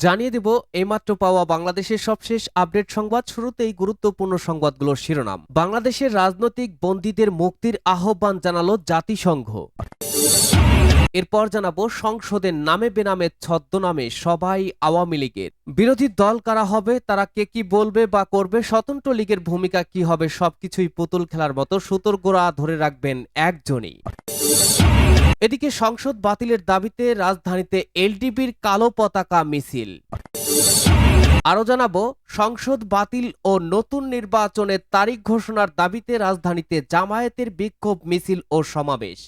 জানিয়ে দেব এইমাত্র পাওয়া বাংলাদেশের সবশেষ আপডেট সংবাদ। শুরুতেই গুরুত্বপূর্ণ সংবাদগুলোর শিরোনাম। বাংলাদেশের রাজনৈতিক বন্দীদের মুক্তির আহ্বান জানালো জাতিসংঘ। এরপর জানাবো সংসদের নামে বেনামে ছদ্মনামে সবাই আওয়ামী লীগের। বিরোধী দল কারা হবে, তারা কে কি বলবে বা করবে, স্বতন্ত্র লীগের ভূমিকা কি হবে, সবকিছুই পুতুল খেলার মতো সুতোর গোড়া ধরে রাখবেন একজনই। এদিকে সংসদ বাতিলের দাবিতে রাজধানীতে এলডিপির কালো পতাকা মিছিল। আরো জানাবো সংসদ বাতিল ও নতুন নির্বাচনের তারিখ ঘোষণার দাবিতে রাজধানীতে জামায়াতের বিক্ষোভ মিছিল ও সমাবেশ।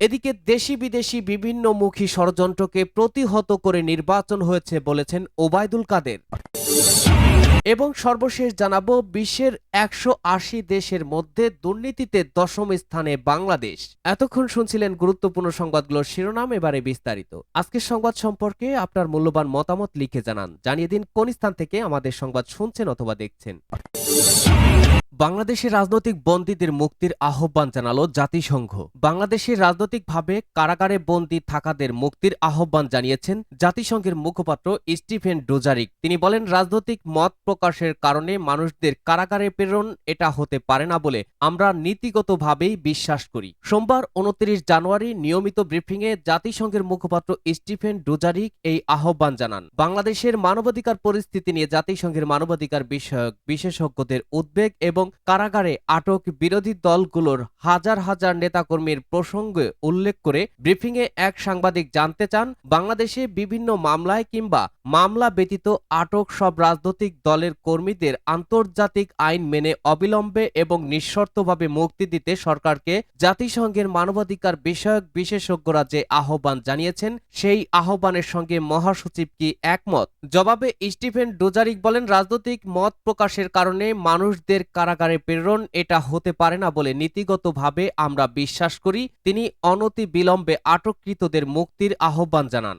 এদিকে দেশি বিদেশি বিভিন্নমুখী ষড়যন্ত্রকে প্রতিহত করে নির্বাচন হয়েছে বলেছেন ওবায়দুল কাদের। এবং সর্বশেষ জানাবো বিশ্বের ১৮০ দেশের মধ্যে দুর্নীতিতে দশম স্থানে বাংলাদেশ। এতক্ষণ শুনছিলেন গুরুত্বপূর্ণ সংবাদগুলোর শিরোনাম, এবারে বিস্তারিত। আজকের সংবাদ সম্পর্কে আপনার মূল্যবান মতামত লিখে জানান। জানিয়ে দিন কোন স্থান থেকে আমাদের সংবাদ শুনছেন অথবা দেখছেন। বাংলাদেশের রাজনৈতিক বন্দীদের মুক্তির আহ্বান জানালো জাতিসংঘ। বাংলাদেশের রাজনৈতিকভাবে কারাগারে বন্দী থাকাদের মুক্তির আহ্বান জানিয়েছেন জাতিসংঘের মুখপাত্র স্টিফেন ডুজারিক। তিনি বলেন, রাজনৈতিক মত প্রকাশের কারণে মানুষদের কারাগারে প্রেরণ এটা হতে পারে না বলে আমরা নীতিগতভাবেই বিশ্বাস করি। সোমবার ২৯ জানুয়ারি নিয়মিত ব্রিফিংয়ে জাতিসংঘের মুখপাত্র স্টিফেন ডুজারিক এই আহ্বান জানান। বাংলাদেশের মানবাধিকার পরিস্থিতি নিয়ে জাতিসংঘের মানবাধিকার বিষয়ক বিশেষজ্ঞদের উদ্বেগ এবং কারাগারে আটক বিরোধী দলগুলোর হাজার হাজার নেতাকর্মীর প্রসঙ্গে উল্লেখ করে ব্রিফিংয়ে এক সাংবাদিক জানতে চান, বাংলাদেশে বিভিন্ন মামলায় কিংবা মামলা ব্যতীত আটক সব রাজনৈতিক দলের কর্মীদের আন্তর্জাতিক আইন মেনে অবিলম্বে এবং নিঃশর্তভাবে মুক্তি দিতে সরকারকে জাতিসংঘের মানবাধিকার বিষয়ক বিশেষজ্ঞরা যে আহ্বান জানিয়েছেন সেই আহ্বানের সঙ্গে মহাসচিব কি একমত? জবাবে স্টিফেন ডুজারিক বলেন, রাজনৈতিক মত প্রকাশের কারণে মানুষদের কারাগারে প্রেরণ এটা হতে পারে না বলে নীতিগতভাবে আমরা বিশ্বাস করি। তিনি অনতি বিলম্বে আটককৃতদের মুক্তির আহ্বান জানান।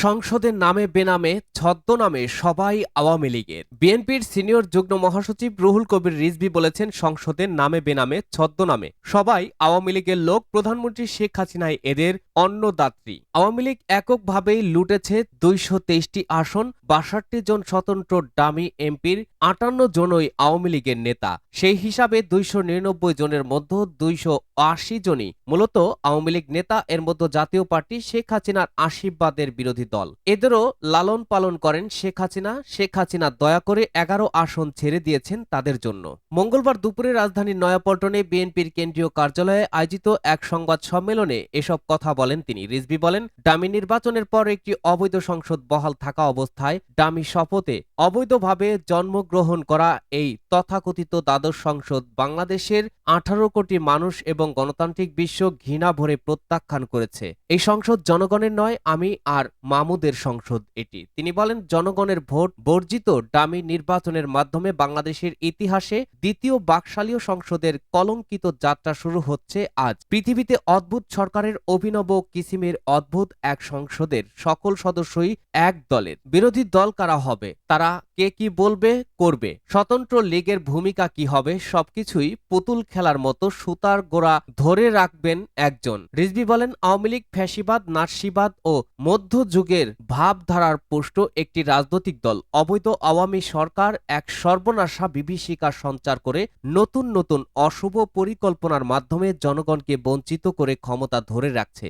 সংসদের নামে বেনামে ছদ্মনামে সবাই আওয়ামী লীগের। বিএনপির সিনিয়র যুগ্ম মহাসচিব রুহুল কবির রিজভী বলেছেন, সংসদের নামে বেনামে ছদ্মনামে সবাই আওয়ামী লীগের লোক। প্রধানমন্ত্রী শেখ হাসিনাই এদের অন্নদাত্রী। আওয়ামী লীগ এককভাবেই লুটেছে ২২৩টি আসন। ৬২ জন স্বতন্ত্র ডামি এমপির ৫৮ জনই আওয়ামী লীগের নেতা। সেই হিসাবে ২৯৯ জনের মধ্যে ২৮০ জনই মূলত আওয়ামী লীগ নেতা। এর মধ্যে জাতীয় পার্টি শেখ হাসিনার আশীর্বাদের বিরোধী দল। এদেরও লালন পালন করেন শেখ হাসিনা। শেখ হাসিনা দয়া করে ১১ আসন ছেড়ে দিয়েছেন তাদের জন্য। মঙ্গলবার দুপুরে রাজধানীর নয়াপল্টনে বিএনপির কেন্দ্রীয় কার্যালয়ে আয়োজিত এক সংবাদ সম্মেলনে এসব কথা বলেন তিনি। রিজভী বলেন, ডামি নির্বাচনের পর একটি অবৈধ সংসদ বহাল থাকা অবস্থায় ডামি শপথে অবৈধভাবে জন্মগ্রহণ করা এই তথাকথিত দ্বাদশ সংসদ বাংলাদেশের ১৮ কোটি মানুষ এবং গণতান্ত্রিক বিশ্ব ঘৃণা ভরে প্রত্যাখ্যান করেছে। এই সংসদ জনগণের নয়, আমি আর মামুদের সংসদ এটি। তিনি বলেন, জনগণের ভোট বর্জিত ডামি নির্বাচনের মাধ্যমে বাংলাদেশের ইতিহাসে দ্বিতীয় বাকশালীয় সংসদের কলঙ্কিত যাত্রা শুরু হচ্ছে আজ। পৃথিবীতে অদ্ভুত সরকারের অভিনব কিসিমের অদ্ভুত এক সংসদের সকল সদস্যই এক দলের। বিরোধী দল কারা হবে, তারা কে কি বলবে করবে, স্বতন্ত্র লীগের ভূমিকা কি হবে, সবকিছুই পুতুল খেলার মতো সুতার গোড়া ধরে রাখবেন একজন। রিজভী বলেন, আওয়ামী লীগ ফ্যাসিবাদ, নাৎসিবাদ ও মধ্যযুগের ভাবধারার পুষ্ট একটি রাজনৈতিক দল। অবৈধ আওয়ামী সরকার এক সর্বনাশা বিভীষিকা সঞ্চার করে নতুন নতুন অশুভ পরিকল্পনার মাধ্যমে জনগণকে বঞ্চিত করে ক্ষমতা ধরে রাখছে।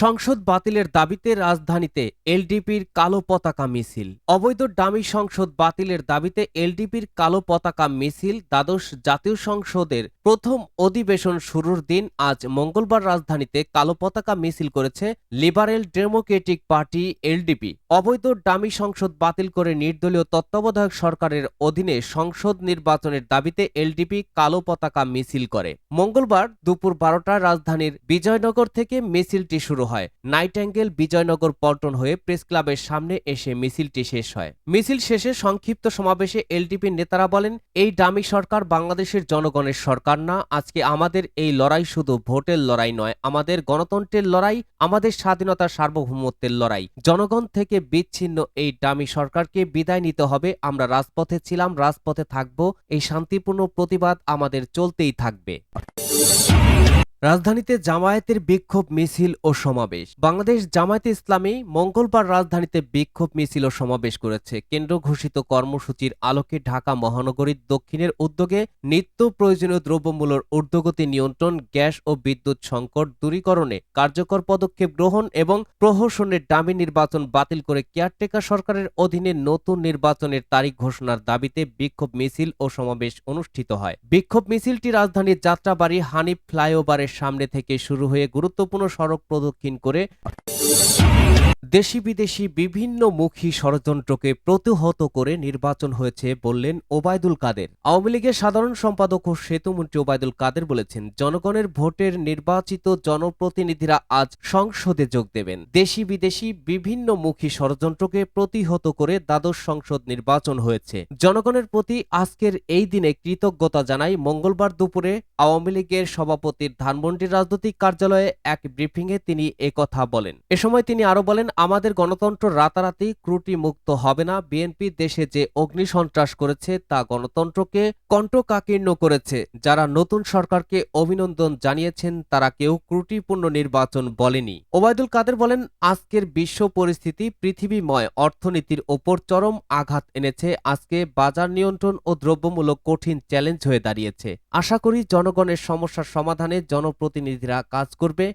সংসদ বাতিলের দাবিতে রাজধানীতে এলডিপির কালো পতাকা মিছিল। অবৈধ ডামি সংসদ বাতিলের দাবিতে এলডিপির কালো পতাকা মিছিল। দ্বাদশ জাতীয় সংসদের প্রথম অধিবেশন শুরুর দিন আজ মঙ্গলবার রাজধানীতে কালো পতাকা মিছিল করেছে লিবারেল ডেমোক্রেটিক পার্টি এলডিপি। অবৈধ ডামি সংসদ বাতিল করে নির্দলীয় তত্ত্বাবধায়ক সরকারের অধীনে সংসদ নির্বাচনের দাবিতে এলডিপি কালো পতাকা মিছিল করে। মঙ্গলবার দুপুর ১২টায় রাজধানীর বিজয়নগর থেকে মিছিলটি শুরু হয়। নাইটাঙ্গেল বিজয়নগর পল্টন হয়ে প্রেস ক্লাবের সামনে এসে মিছিলটি শেষ হয়। মিছিল শেষে সংক্ষিপ্ত সমাবেশে এলডিপির নেতারা বলেন, এই ডামি সরকার বাংলাদেশের জনগণের সরকার না। আজকে আমাদের এই লড়াই শুধু ভোটের লড়াই নয়, আমাদের গণতন্ত্রের লড়াই, আমাদের স্বাধীনতার সার্বভৌমত্বের লড়াই। জনগণ থেকে বিচ্ছিন্ন এই ডামি সরকারকে বিদায় নিতে হবে। আমরা রাজপথে ছিলাম, রাজপথে থাকব। এই শান্তিপূর্ণ প্রতিবাদ আমাদের চলতেই থাকবে। রাজধানীতে জামায়াতের বিক্ষোভ মিছিল ও সমাবেশ। বাংলাদেশ জামায়াতে ইসলামী মঙ্গলবার রাজধানীতে বিক্ষোভ মিছিল ও সমাবেশ করেছে। কেন্দ্র ঘোষিত কর্মসূচির আলোকে ঢাকা মহানগরীর দক্ষিণের উদ্যোগে নিত্য প্রয়োজনীয় দ্রব্যমূল্যের ঊর্ধ্বগতি নিয়ন্ত্রণ, গ্যাস ও বিদ্যুৎ সংকট দূরীকরণে কার্যকর পদক্ষেপ গ্রহণ এবং প্রহসনের ডামি নির্বাচন বাতিল করে কেয়ারটেকার সরকারের অধীনে নতুন নির্বাচনের তারিখ ঘোষণার দাবিতে বিক্ষোভ মিছিল ও সমাবেশ অনুষ্ঠিত হয়। বিক্ষোভ মিছিলটি রাজধানীর যাত্রাবাড়ি হানিফ ফ্লাইওভারের সামনে থেকে শুরু হয়ে গুরুত্বপূর্ণ সড়ক প্রদক্ষিণ করে দেশি বিদেশি বিভিন্নমুখী ষড়যন্ত্রকে প্রতিহত করে নির্বাচন হয়েছে বললেন ওবায়দুল কাদের। আওয়ামী লীগের সাধারণ সম্পাদক ও সেতুমন্ত্রী ওবায়দুল কাদের বলেছেন, জনগণের ভোটের নির্বাচিত জনপ্রতিনিধিরা আজ সংসদে যোগ দেবেন। দেশি বিদেশি বিভিন্নমুখী ষড়যন্ত্রকে প্রতিহত করে দ্বাদশ সংসদ নির্বাচন হয়েছে। জনগণের প্রতি আজকের এই দিনে কৃতজ্ঞতা জানাই। মঙ্গলবার দুপুরে আওয়ামী লীগের সভাপতির ধানমন্ডির রাজনৈতিক কার্যালয়ে এক ব্রিফিংয়ে তিনি একথা বলেন। এ সময় তিনি আরো বলেন, আমাদের গণতন্ত্র রাতারাতি ত্রুটি মুক্ত হবে না। বিএনপি দেশে যে অগ্নিসন্ত্রাস করেছে তা গণতন্ত্রকে কণ্টকাকীর্ণ করেছে। যারা নতুন সরকারকে অভিনন্দন জানিয়েছেন তারা কেউ ত্রুটিপূর্ণ নির্বাচন বলেনি। ওবায়দুল কাদের বলেন, আজকের বিশ্ব পরিস্থিতি পৃথিবীময় অর্থনীতির ওপর চরম আঘাত এনেছে। আজকে বাজার নিয়ন্ত্রণ ও দ্রব্যমূল্য কঠিন চ্যালেঞ্জ হয়ে দাঁড়িয়েছে। আশা করি জনগণের সমস্যার সমাধানে জনপ্রতিনিধিরা কাজ করবে।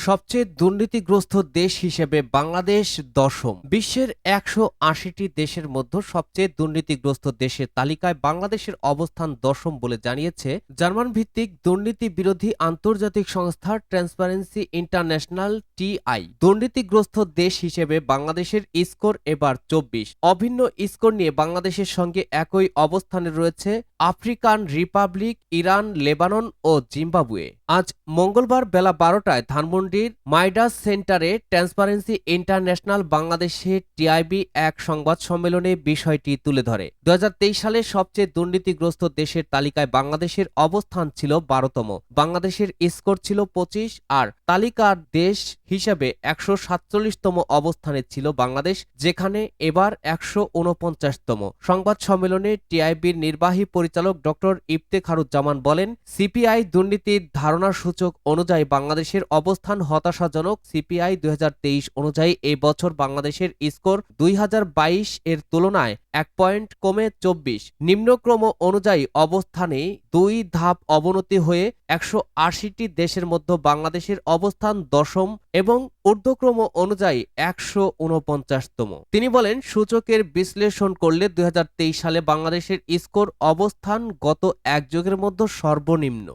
সবচেয়ে দুর্নীতিগ্রস্ত দেশ হিসেবে বাংলাদেশ দশম। বিশ্বের ১৮০টি দেশের মধ্যে সবচেয়ে দুর্নীতিগ্রস্ত দেশের তালিকায় বাংলাদেশের অবস্থান দশম বলে জানিয়েছে জার্মান ভিত্তিক দুর্নীতি বিরোধী আন্তর্জাতিক সংস্থা ট্রান্সপারেন্সি ইন্টারন্যাশনাল টিআই। দুর্নীতিগ্রস্ত দেশ হিসেবে বাংলাদেশের স্কোর এবার ২৪। অভিন্ন স্কোর নিয়ে বাংলাদেশের সঙ্গে একই অবস্থানে রয়েছে আফ্রিকান রিপাবলিক, ইরান, লেবানন ও জিম্বাবুয়ে। আজ মঙ্গলবার বেলা ১২টায় ধানমন্ডির মাইডাস সেন্টারে ট্রান্সপারেন্সি ইন্টারন্যাশনাল বাংলাদেশের টিআইবি এক সংবাদ সম্মেলনে বিষয়টি তুলে ধরে। ২০২৩ সালে সবচেয়ে দুর্নীতিগ্রস্ত দেশের তালিকায় বাংলাদেশের অবস্থান ছিল ১২তম। বাংলাদেশের স্কোর ছিল ২৫ আর তালিকার দেশ হিসেবে ১৪৭তম অবস্থানে ছিল বাংলাদেশ, যেখানে এবার ১৪৯তম। সংবাদ সম্মেলনে টিআইবির নির্বাহী পরিচালক ডক্টর ইফতেখারুজ্জামান বলেন, সিপিআই দুর্নীতির ধারণা সূচক অনুযায়ী বাংলাদেশের অবস্থান হতাশাজনক। সিপিআই ২০২৩ অনুযায়ী এই বছর বাংলাদেশের স্কোর ২০২২ এর তুলনায় ১ পয়েন্ট কমে ২৪। নিম্নক্রম অনুযায়ী অবস্থানে ২ ধাপ অবনতি হয়ে ১৮০টি দেশের মধ্যে বাংলাদেশের অবস্থান দশম এবং ঊর্ধ্বক্রম অনুযায়ী ১৪৯তম। তিনি বলেন, সূচকের বিশ্লেষণ করলে ২০২৩ সালে বাংলাদেশের স্কোর অবস্থান গত এক যুগের মধ্যে সর্বনিম্ন।